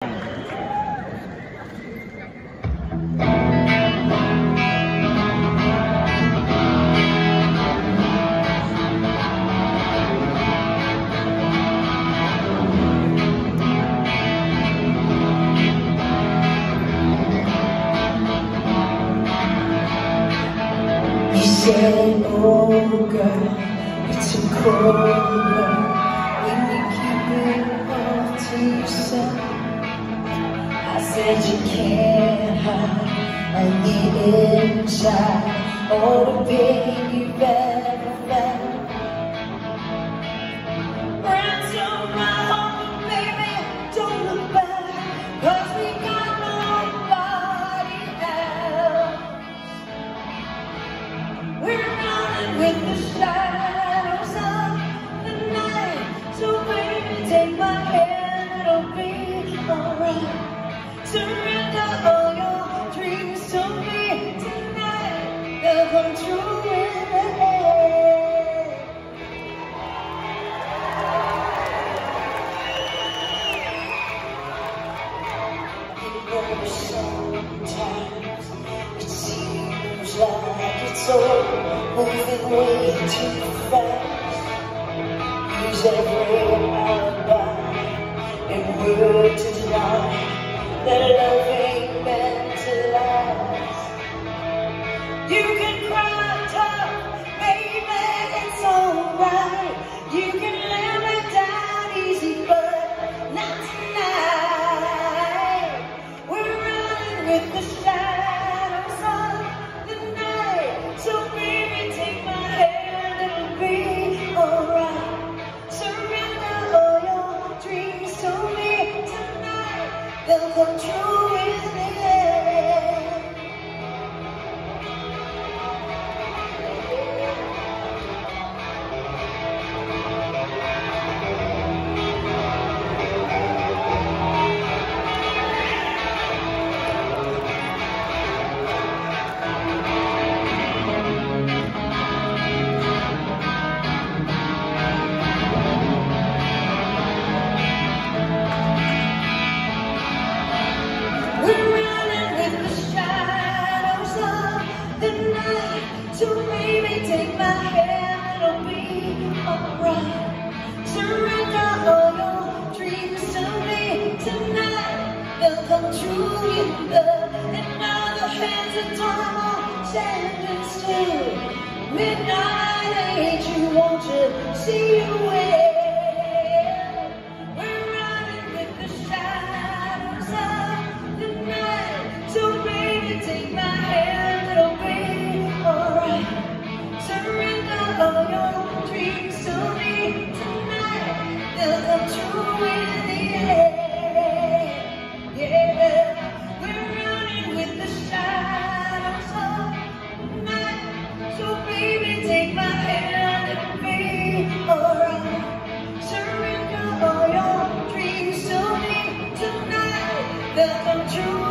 You said, oh girl, it's a cold world when you keep it all to yourself. I said you can't hide on the inside all the pain you've ever felt. Ransom my heart, baby, don't look back, 'cause we got nobody else. We're running with the shadows of the night, so baby, take my hand, it'll be alright. Surrender all your dreams to me tonight, they'll come true in the end. You know sometimes it seems like it's all moving way too fast. Use every alibi and word to deny that love ain't meant to last. You can cry tough, baby, it's alright. You can let me down easy, but not tonight. We're running with the shadows of the night, so baby, take my hand, it'll be alright. Surrender all your dreams to me tonight, they'll come true in the end. We're running with the shadows of the night, so baby, take my hand, it'll be alright. Surrender all your dreams to me tonight, they'll come true in love. And now the hands of time are standing still. Midnight age, you want to see you well. We're running with the shadows of the night, so baby, take my hand, it'll be alright. Surrender all your dreams to me tonight, they'll come true in the end. Yeah, we're running with the shadows of the night, so baby, take my hand, it'll be alright. Surrender all your dreams to me tonight, they'll come true.